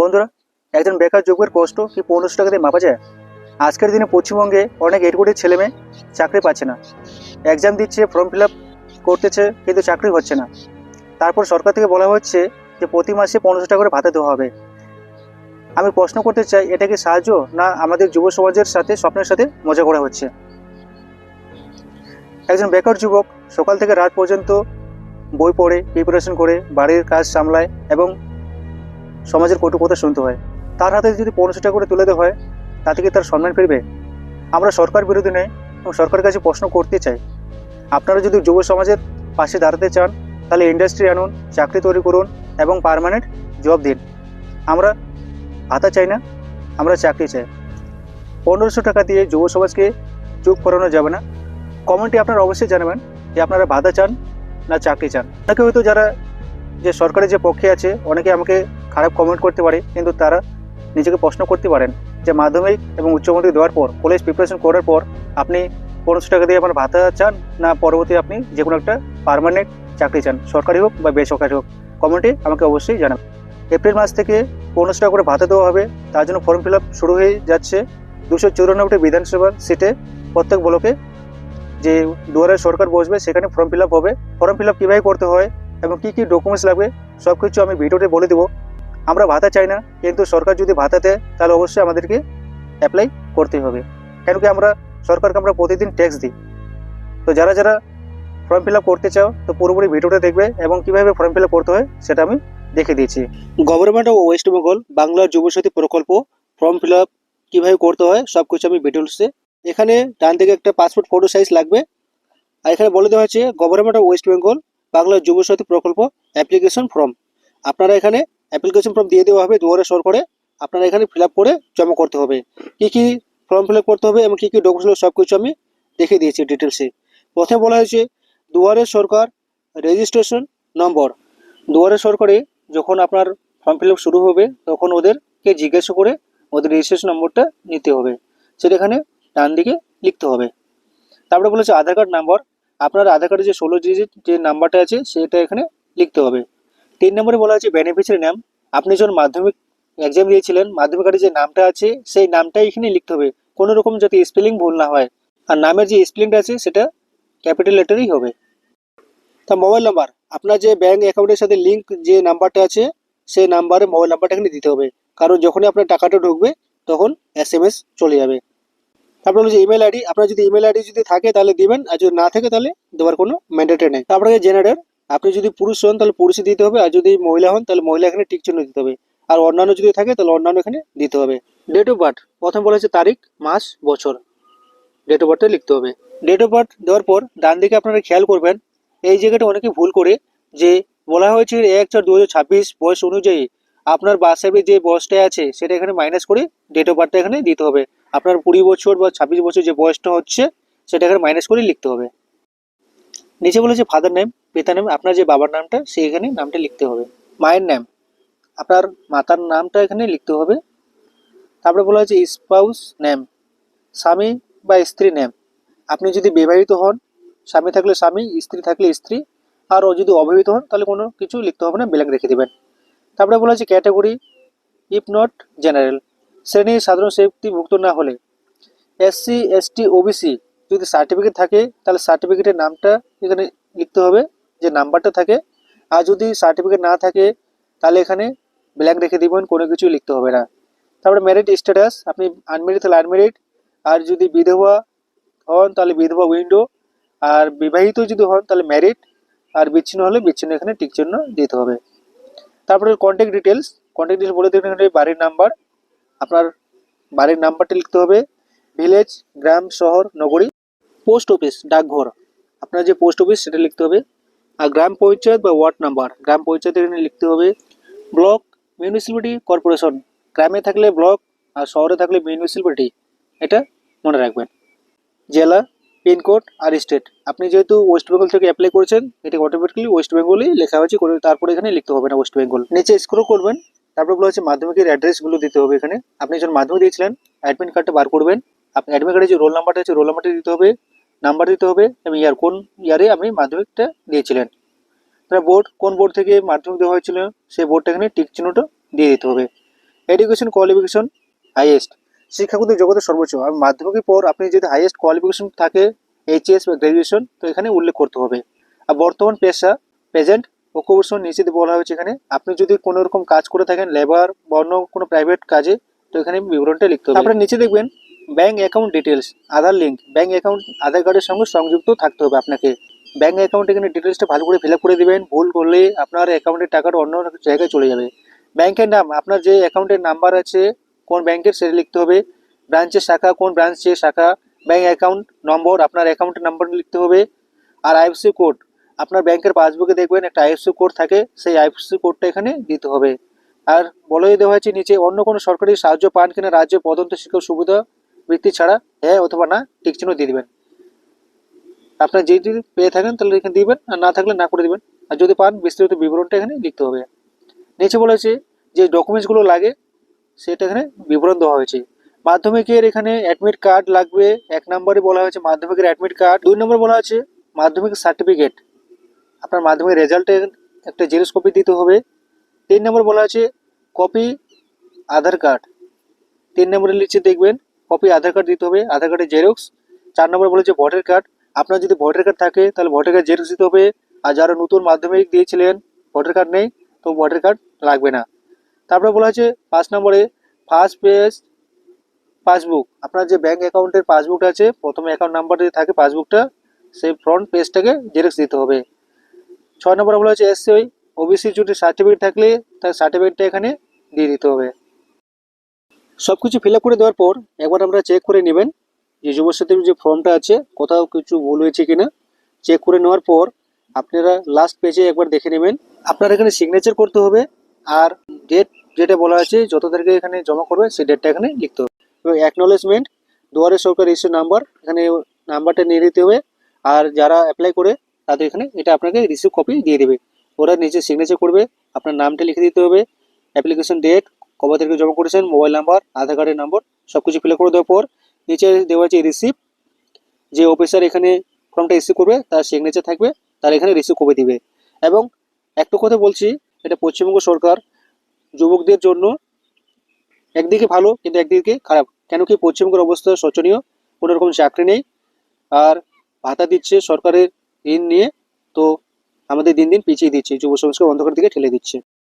বন্ধুরা, একজন বেকার যুবকের কষ্ট কি 1500 টাকা দিয়ে মাপা যায়? আজকের দিনে পশ্চিমবঙ্গে অনেক এডুকেটেড ছেলে মেয়ে চাকরি পাচ্ছে না। এক্সাম দিচ্ছে, ফর্ম ফিল আপ করতেছে, কিন্তু চাকরি হচ্ছে না। তারপর সরকার থেকে বলা হচ্ছে যে প্রতি মাসে 1500 টাকা করে ভাতা দেওয়া হবে। আমি প্রশ্ন করতে চাই, এটা কি সাহায্য, না আমাদের যুব সমাজের সাথে স্বপ্নের সাথে মজা করা হচ্ছে? একজন বেকার যুবক সকাল থেকে রাত পর্যন্ত বই পড়ে, প্রিপারেশন করে, বাড়ির কাজ সামলায় এবং সমাজের কটু কথা শুনতে হয়। তার হাতে যদি 1500 টাকা করে তুলে দেওয়া হয়, তাতে কি তার সম্মান ফিরবে? আমরা সরকার বিরোধী নই এবং সরকারের কাছে প্রশ্ন করতে চাই, আপনারা যদি যুব সমাজের পাশে দাঁড়াতে চান, তাহলে ইন্ডাস্ট্রি আনুন, চাকরি তৈরি করুন এবং পার্মানেন্ট জব দিন। আমরা ভাতা চাই না, আমরা চাকরি চাই। 1500 টাকা দিয়ে যুব সমাজকে চুপ করানো যাবে না। কমেন্টে আপনারা অবশ্যই জানাবেন যে আপনারা ভাতা চান না চাকরি চান। অনেকে হয়তো যারা যে সরকারের যে পক্ষে আছে, অনেকে আমাকে খারাপ কমেন্ট করতে পারে, কিন্তু তারা নিজেকে প্রশ্ন করতে পারেন যে মাধ্যমিক এবং উচ্চ মাধ্যমিক দেওয়ার পর, কলেজ প্রিপারেশন করার পর আপনি 1500 টাকা দিয়ে আপনার ভাতা চান, না পরবর্তী আপনি যে কোনো একটা পার্মানেন্ট চাকরি চান, সরকারি হোক বা বেসরকারি হোক। কমেন্টে আমাকে অবশ্যই জানাবেন। এপ্রিল মাস থেকে 1500 টাকা করে ভাতা দেওয়া হবে। তার জন্য ফর্ম ফিল আপ শুরু হয়ে যাচ্ছে। 294টি বিধানসভা সিটে প্রত্যেক ব্লকে যে দুয়ারে সরকার বসবে, সেখানে ফর্ম ফিল আপ হবে। ফর্ম ফিল আপ কীভাবে করতে হয় এবং কী কী ডকুমেন্টস লাগবে সব কিছু আমি ভিডিওতে বলে দেবো। আমরা ভাতা চাই না, কিন্তু সরকার যদি ভাতা দেয় তাহলে অবশ্যই আমাদেরকে অ্যাপ্লাই করতে হবে, কেন কি আমরা সরকারকে আমরা প্রতিদিন ট্যাক্স দিই। তো যারা যারা ফর্ম ফিল আপ করতে চাও, তো পুরোপুরি ভিডিওটা দেখবে এবং কীভাবে ফর্ম ফিল আপ করতে হয় সেটা আমি দেখে দিয়েছি। গভর্নমেন্ট অফ ওয়েস্ট বেঙ্গল বাংলার যুবশক্তি প্রকল্প ফর্ম ফিল আপ কীভাবে করতে হয় সব কিছু আমি ভিডিওসে। এখানে ডান দিকে একটা পাসপোর্ট ফটো সাইজ লাগবে, আর এখানে বলে দেওয়া হয়েছে গভর্নমেন্ট অফ ওয়েস্ট বেঙ্গল বাংলার যুবশক্তি প্রকল্প অ্যাপ্লিকেশন ফর্ম। আপনারা এখানে অ্যাপ্লিকেশন ফর্ম দিয়ে দেওয়া হবে দুয়ারে সরকারে। আপনারা এখানে ফিল আপ করে জমা করতে হবে। কী কী ফর্ম ফিল আপ করতে হবে এবং কী কী ডকুমেন্টস সব কিছু আমি দেখে দিয়েছি ডিটেলসে। প্রথমে বলা হয়েছে দুয়ারে সরকার রেজিস্ট্রেশন নম্বর। দুয়ারে সরকারে যখন আপনার ফর্ম ফিল আপ শুরু হবে, তখন ওদেরকে জিজ্ঞাসা করে ওদের রেজিস্ট্রেশন নম্বরটা নিতে হবে, সেটা এখানে ডান দিকে লিখতে হবে। তারপরে বলেছে আধার কার্ড নাম্বার। আপনার আধার কার্ডের যে 16 ডিজিট যে নাম্বারটা আছে সেটা এখানে লিখতে হবে। 3 নম্বরে বলা হয়েছে বেনিফিশিয়ারি নাম। আপনি যখন মাধ্যমিক এক্সাম দিয়েছিলেন, মাধ্যমিক কার্ডে যে নামটা আছে সেই নামটাই এখানে লিখতে হবে, কোনো রকম যাতে স্পেলিং ভুল না হয়। আর নামের যে স্পেলিংটা আছে সেটা ক্যাপিটাল লেটারেই হবে। তা মোবাইল নাম্বার, আপনার যে ব্যাঙ্ক অ্যাকাউন্টের সাথে লিঙ্ক যে নাম্বারটা আছে সেই নাম্বারে মোবাইল নাম্বারটা এখানে দিতে হবে, কারণ যখনই আপনার টাকাটা ঢুকবে তখন SMS চলে যাবে। তারপরে হচ্ছে ইমেল আইডি। আপনার যদি ইমেল আইডি যদি থাকে তাহলে দিবেন, আর যদি না থাকে তাহলে দেওয়ার কোনো ম্যান্ডেটরি নেই। তারপরে জেনারেল, আপনি যদি পুরুষ হন তাহলে পুরুষই দিতে হবে, আর যদি মহিলা হন তাহলে মহিলা এখানে টিক চিহ্ন দিতে হবে, আর অন্যান্য যদি থাকে তাহলে অন্যান্য এখানে দিতে হবে। ডেট অফ বার্থ, প্রথম বলা হচ্ছে তারিখ, মাস, বছর, ডেট অফ বার্থটা লিখতে হবে। ডেট অফ বার্থ দেওয়ার পর ডান দিকে আপনারা খেয়াল করবেন, এই জায়গাটা অনেকে ভুল করে যে বলা হয়েছে 1/4/2026 বয়স অনুযায়ী আপনার বাসাবে যে বয়সটা আছে সেটা এখানে মাইনাস করে ডেট অফ বার্থটা এখানে দিতে হবে। আপনার 20 বছর বা 26 বছর যে বয়সটা হচ্ছে সেটা এখানে মাইনাস করে লিখতে হবে। নিচে বলেছে ফাদার নেম, পিতা নেম, আপনার যে বাবার নামটা সেই এখানে নামটা লিখতে হবে। মায়ের নাম, আপনার মাতার নামটা এখানে লিখতে হবে। তারপরে বলা হয়েছে স্পাউস নেম, স্বামী বা স্ত্রী নেম। আপনি যদি বিবাহিত হন, স্বামী থাকলে স্বামী, স্ত্রী থাকলে স্ত্রী, আর ও যদি অবিবাহিত হন তাহলে কোনো কিছু লিখতে হবে না, ব্ল্যাঙ্ক রেখে দেবেন। তারপরে বলা হয়েছে ক্যাটাগরি, ইফ নট জেনারেল, শ্রেণী সাধারণ সেফটিভুক্ত না হলে। SC ST OBC যদি সার্টিফিকেট থাকে তাহলে সার্টিফিকেটের নামটা এখানে লিখতে হবে, যে নাম্বারটা থাকে। আর যদি সার্টিফিকেট না থাকে তাহলে এখানে ব্ল্যাঙ্ক রেখে দিবেন, কোনো কিছু লিখতে হবে না। তারপরে ম্যারিড স্ট্যাটাস, আপনি আনমেরিড তাহলে আনমেরিড, আর যদি বিধবা হন তাহলে বিধবা উইন্ডো, আর বিবাহিত যদি হন তাহলে ম্যারিড, আর বিচ্ছিন্ন হলে বিচ্ছিন্ন এখানে টিক চিহ্ন দিতে হবে। তারপরে কন্ট্যাক্ট ডিটেলস, কন্ট্যাক্ট ডিটেলস বলে দেবেন এখানে বাড়ির নাম্বার, আপনার বাড়ির নাম্বারটা লিখতে হবে। ভিলেজ, গ্রাম, শহর, নগরী। পোস্ট অফিস, ডাকঘর, আপনার যে পোস্ট অফিস সেটা লিখতে হবে। আর গ্রাম পঞ্চায়েত বা ওয়ার্ড নাম্বার, গ্রাম পঞ্চায়েত এখানে লিখতে হবে। ব্লক, মিউনিসিপ্যালিটি, কর্পোরেশন, গ্রামে থাকলে ব্লক আর শহরে থাকলে মিউনিসিপ্যালিটি, এটা মনে রাখবেন। জেলা, পিনকোড আর স্টেট, আপনি যেহেতু ওয়েস্ট বেঙ্গল থেকে অ্যাপ্লাই করেছেন এটা অটোমেটিক্যালি ওয়েস্ট বেঙ্গলই লেখা হয়েছে, তারপরে এখানে লিখতে হবে না ওয়েস্ট বেঙ্গল। নিচে স্ক্রল করবেন, তারপর বলা হচ্ছে মাধ্যমিকের অ্যাড্রেসগুলো দিতে হবে। এখানে আপনি যখন মাধ্যমিক দিয়েছিলেন অ্যাডমিট কার্ডটা বার করবেন, আপনি অ্যাডমিট কার্ডে যে রোল নাম্বারটা আছে রোল নাম্বারটা দিতে হবে, নাম্বার দিতে হবে এবং কোন ইয়ারে আপনি মাধ্যমিকটা দিয়েছিলেন। তারপর বোর্ড, কোন বোর্ড থেকে মাধ্যমিক দেওয়া হয়েছিল সেই বোর্ডটা এখানে টিক চিহ্নটা দিয়ে দিতে হবে। এডুকেশন কোয়ালিফিকেশন হাইয়েস্ট, শিক্ষাগত যোগ্যতা সর্বোচ্চ। আর মাধ্যমিকের পর আপনি যদি হাইয়েস্ট কোয়ালিফিকেশন থাকে এইচএস বা গ্র্যাজুয়েশন, তো এখানে উল্লেখ করতে হবে। আর বর্তমান পেশা প্রেজেন্ট অকুপেশন নিচে বলা হয়েছে এখানে, আপনি যদি কোনো রকম কাজ করে থাকেন লেবার বা অন্য কোনো প্রাইভেট কাজে, তো এখানে বিবরণটা লিখতে হবে। তারপরে নিচে দেখবেন ব্যাংক অ্যাকাউন্ট ডিটেলস, আধার লিঙ্ক। ব্যাংক অ্যাকাউন্ট আধার কার্ডের সঙ্গে সংযুক্ত থাকতে হবে আপনাকে। ব্যাংক অ্যাকাউন্ট এখানে ডিটেলসটা ভালো করে ফিল আপ করে দিবেন, ভুল করলে আপনার অ্যাকাউন্টের টাকাটা অন্য জায়গায় চলে যাবে। ব্যাংকের নাম, আপনার যে অ্যাকাউন্টের নাম্বার আছে কোন ব্যাংকের সেটা লিখতে হবে, ব্রাঞ্চের শাখা কোন ব্রাঞ্চের শাখা, ব্যাংক অ্যাকাউন্ট নম্বর আপনার অ্যাকাউন্টের নাম্বার লিখতে হবে। আর আইএফএসসি কোড, আপনার ব্যাংকের পাসবুকে দেখবেন একটা আইএফএসসি কোড থাকে, সেই আইএফএসসি কোডটা এখানে দিতে হবে। আর বলেই দেওয়া হয়েছে নিচে অন্য কোনো সরকারি সাহায্য পান কিনা রাজ্য পদন্ত শিক্ষক সুবিধা বৃত্তি ছাড়া, হ্যাঁ অথবা না টিক চিহ্ন দিয়ে দিবেন। আপনার যদি পেয়ে থাকেন তাহলে এখানে দিবেন, আর না থাকলে না করে দিবেন। আর যদি পান বিস্তারিত বিবরণটা এখানে লিখতে হবে। নিচে বলেছে যে ডকুমেন্টসগুলো লাগে সেটা এখানে বিবরণ দেওয়া হয়েছে। মাধ্যমিকের এখানে অ্যাডমিট কার্ড লাগবে, 1 নম্বরে বলা হয়েছে মাধ্যমিকের অ্যাডমিট কার্ড। 2 নম্বর বলা হয়েছে মাধ্যমিক সার্টিফিকেট, আপনার মাধ্যমিক রেজাল্টের একটা জেরক্স কপি দিতে হবে। 3 নম্বর বলা আছে কপি আধার কার্ড। 3 নম্বরের নিচে দেখবেন কপি আধার কার্ড দিতে হবে, আধার কার্ডের জেরক্স। 4 নম্বর বলেছে ভোটার কার্ড, আপনার যদি ভোটার কার্ড থাকে তাহলে ভোটার কার্ড জেরক্স দিতে হবে। আর যারা নতুন মাধ্যমিক দিয়েছিলেন ভোটার কার্ড নেই, তো ভোটার কার্ড লাগবে না। তারপরে বলা আছে 5 নম্বরে ফার্স্ট পেজ পাসবুক, আপনার যে ব্যাংক অ্যাকাউন্টের পাসবুকটা আছে, প্রথমে অ্যাকাউন্ট নাম্বার যে থাকে পাসবুকটা, সেই ফ্রন্ট পেজটাকে জেরক্স দিতে হবে। 6 নম্বরে বলা হচ্ছে এসসি ওবিসি যদি সার্টিফিকেট থাকলে তার সার্টিফিকেটটা এখানে দিয়ে দিতে হবে। সব কিছু ফিল আপ করে দেওয়ার পর একবার আমরা চেক করে নেবেন যে যুবসাথীর যে ফর্মটা আছে কোথাও কিছু ভুল হয়েছে কিনা। চেক করে নেওয়ার পর আপনারা লাস্ট পেজে একবার দেখে নেবেন, আপনার এখানে সিগনেচার করতে হবে। আর ডেট যেটা বলা আছে যত তারিখে এখানে জমা করবে সেই ডেটটা এখানে লিখতে হবে। এবং অ্যাকনোলেজমেন্ট দুয়ারে সরকার রেজিস্টার নাম্বার, এখানে নাম্বারটা নিয়ে দিতে হবে। আর যারা অ্যাপ্লাই করে তাদের এখানে এটা আপনাকে রিসিভ কপি দিয়ে দেবে, ওরা নিচে সিগনেচার করবে, আপনার নামটা লিখে দিতে হবে, অ্যাপ্লিকেশন ডেট, কবে তারিখে জমা করেছেন, মোবাইল নাম্বার, আধার কার্ডের নম্বর, সব কিছু ফিল আপ করে দেওয়ার পর নিচে দেওয়া আছে রিসিভ। যে অফিসার এখানে ফর্মটা ইস্যু করবে তার সিগনেচার থাকবে, তার এখানে রিসিভ কপি দিবে। এবং একটা কথা বলছি, এটা পশ্চিমবঙ্গ সরকার যুবকদের জন্য একদিকে ভালো কিন্তু একদিকে খারাপ। কেন কি পশ্চিমবঙ্গের অবস্থা শোচনীয়, কোনো রকম চাকরি নেই, আর ভাতা দিচ্ছে সরকারের ঋণ নিয়ে, তো আমাদের দিন দিন পিছিয়ে দিচ্ছে, যুব সমাজকে অন্ধকার দিকে ঠেলে দিচ্ছে।